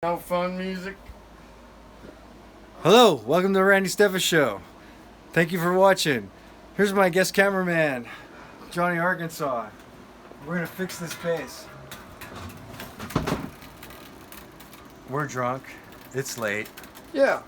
No fun music. Hello, welcome to the Randy Steffes Show. Thank you for watching. Here's my guest cameraman, Johnny Arkansas. We're gonna fix this bass. We're drunk. It's late. Yeah.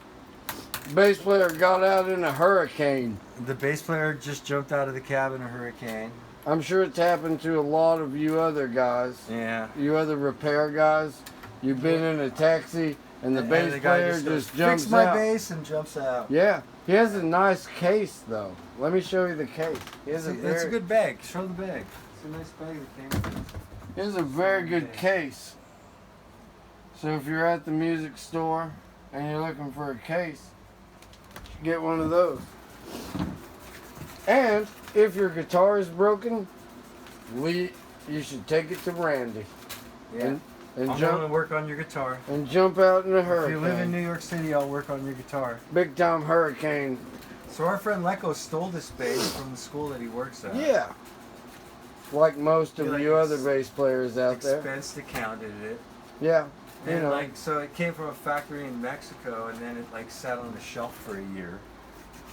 Bass player got out in a hurricane. The bass player just jumped out of the cab in a hurricane. I'm sure it's happened to a lot of you other guys. Yeah. You other repair guys. You've been in a taxi and the bass player just jumps fix my out. bass and jumps out. Yeah. He has a nice case though. Let me show you the case. He has It's a good bag. Show the bag. It's a nice bag that came with it. He has a very good case. So if you're at the music store and you're looking for a case, get one of those. And if your guitar is broken, you should take it to Randy. Yeah. And I'm going to work on your guitar. And jump out in a hurricane. If you live in New York City, I'll work on your guitar. Big time hurricane. So our friend Leko stole this bass from the school that he works at. Yeah. Like most of you other bass players out there. Expense accounted it. Yeah. And so it came from a factory in Mexico, and then it sat on the shelf for a year.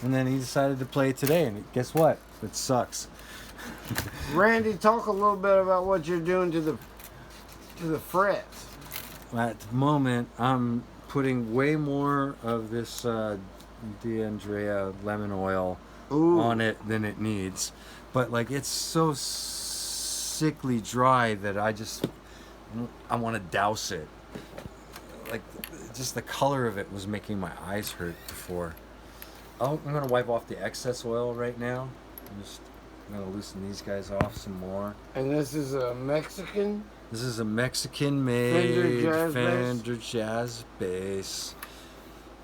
And then he decided to play it today, and guess what? It sucks. Randy, talk a little bit about what you're doing to the frets. At the moment, I'm putting way more of this D'Andrea lemon oil on it than it needs. But it's so sickly dry that I want to douse it. Just the color of it was making my eyes hurt before. I'm going to wipe off the excess oil right now. I'm going to loosen these guys off some more. And this is a Mexican? This is a Mexican-made Fender Jazz Bass.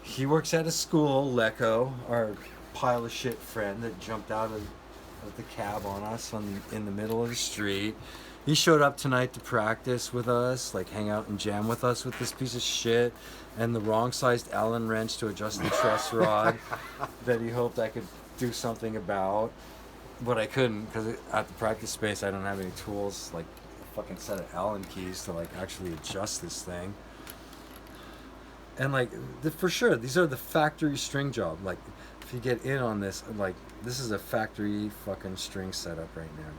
He works at a school, Leko, our pile of shit friend that jumped out of the cab on us in the middle of the street. He showed up tonight to practice with us, hang out and jam with us with this piece of shit and the wrong-sized Allen wrench to adjust the truss rod that he hoped I could do something about. But I couldn't because at the practice space I don't have any tools a fucking set of Allen keys to actually adjust this thing. And for sure these are the factory string job. If you get in on this, this is a factory fucking string setup right now.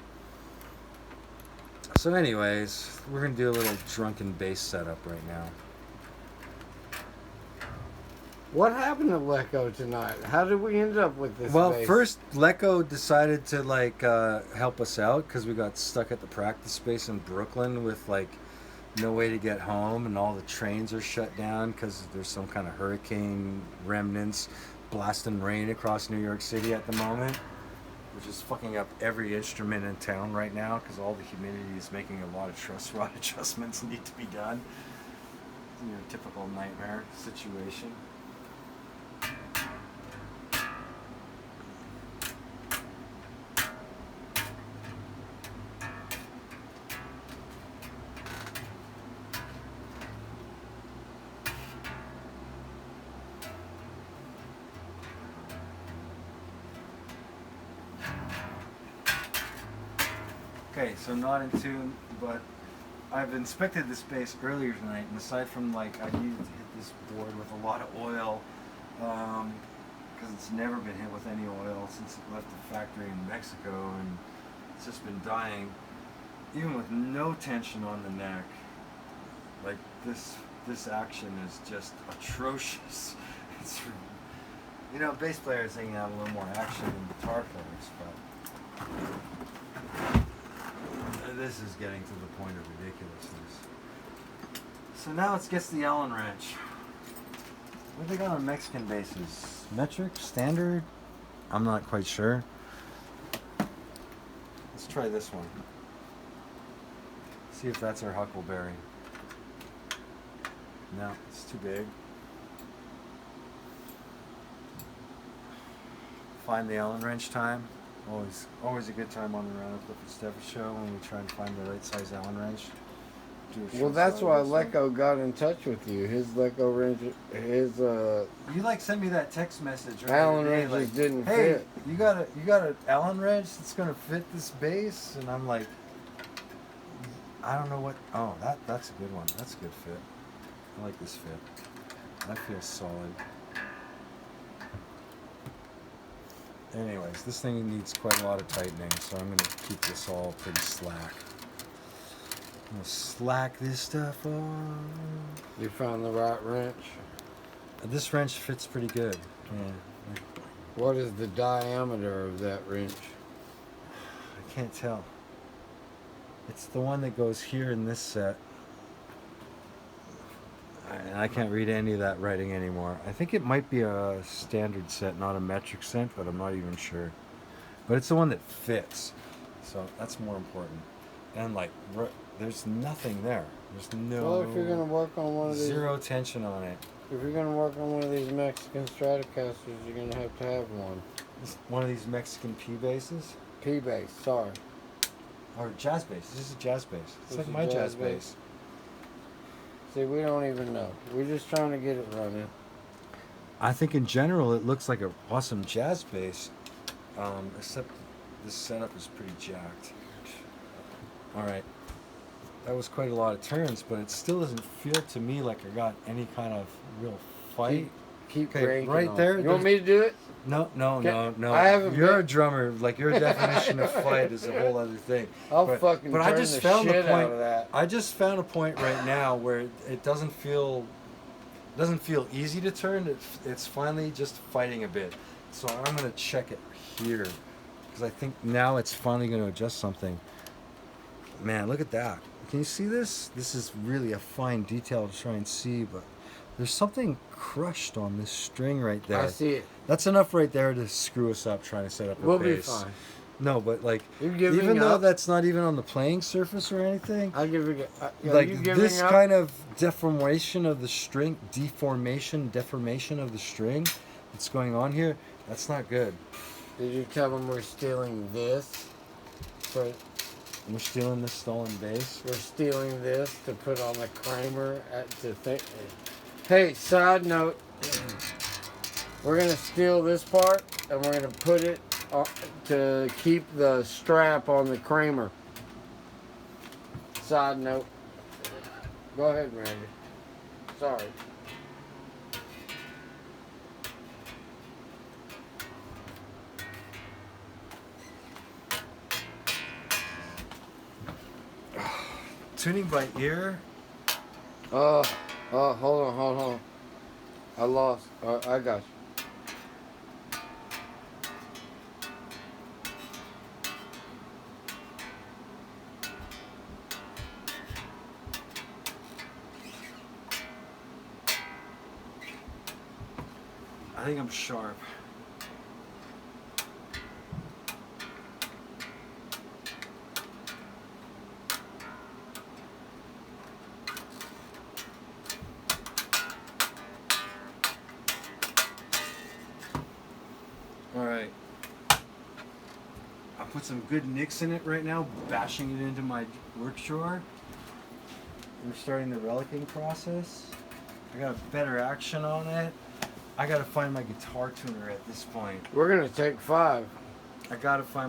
So anyways, we're gonna do a little drunken bass setup right now. What happened to Leko tonight? How did we end up with this bass? First Leko decided to help us out because we got stuck at the practice space in Brooklyn with no way to get home, and all the trains are shut down because there's some kind of hurricane remnants blasting rain across New York City at the moment, which is fucking up every instrument in town right now because all the humidity is making a lot of truss rod adjustments need to be done. Your typical nightmare situation. Okay, so not in tune, but I've inspected this bass earlier tonight, and aside from I needed to hit this board with a lot of oil, because it's never been hit with any oil since it left the factory in Mexico, and it's just been dying, even with no tension on the neck. This action is just atrocious. It's, bass players think you have a little more action than guitar players, but this is getting to the point of ridiculousness. So now let's get the Allen wrench. What do they got on Mexican basses? Metric? Standard? I'm not quite sure. Let's try this one. See if that's our Huckleberry. No, it's too big. Find the Allen wrench time. Always a good time on the Round Clifford Steffes Show when we try and find the right size Allen wrench. Well, that's why Leko got in touch with you. His Leko wrench, You sent me that text message. Allen wrenches didn't fit. You got an Allen wrench that's gonna fit this bass, and I'm I don't know what. Oh, that's a good one. That's a good fit. I like this fit. That feels solid. Anyways, this thing needs quite a lot of tightening, so I'm going to keep this all pretty slack. I'm going to slack this stuff on. You found the right wrench? This wrench fits pretty good. Yeah. What is the diameter of that wrench? I can't tell. It's the one that goes here in this set. I can't read any of that writing anymore. I think it might be a standard set, not a metric set, but I'm not even sure. But it's the one that fits, so that's more important. And like, there's nothing there. There's no. Well, if you're gonna work on one of these, zero tension on it. if you're gonna work on one of these Mexican Stratocasters, you're gonna have to have one. One of these Mexican P basses, P bass, sorry. or jazz bass. This is a jazz bass. It's This like is my jazz jazz bass. bass. See, we don't even know. We're just trying to get it running. I think in general it looks like an awesome jazz bass, except this setup is pretty jacked. All right, that was quite a lot of turns, but it still doesn't feel to me like I got any kind of real fight. Keep Okay, cranking right on. there, You want me to do it? No. I haven't You're been- a drummer. Like your definition of fight is a whole other thing. I'll But- fucking but turn I just the found the shit point. out of that. I just found a point right now where it doesn't feel easy to turn. It's finally just fighting a bit. So I'm gonna check it here because I think now it's finally gonna adjust something. Man, look at that. Can you see this? This is really a fine detail to try and see, but there's something crushed on this string right there. I see it. That's enough right there to screw us up trying to set up a We'll be bass. fine. No, but like, You're giving even though up? that's not even on the playing surface or anything, I'll give it. Are like you giving this up? kind of deformation of the string, deformation of the string that's going on here, that's not good. Did you tell them we're stealing this? For, We're stealing this stolen bass. we're stealing this to put on the Kramer to think. Hey, side note. We're gonna steal this part and we're gonna put it to keep the strap on the Kramer. Side note. Go ahead, Randy. Sorry. Tuning by ear. Hold on. I lost. I got you. I think I'm sharp. All right. I put some good nicks in it right now, bashing it into my work drawer. We're starting the relicking process. I got a better action on it. I gotta find my guitar tuner at this point. We're gonna take 5. I gotta find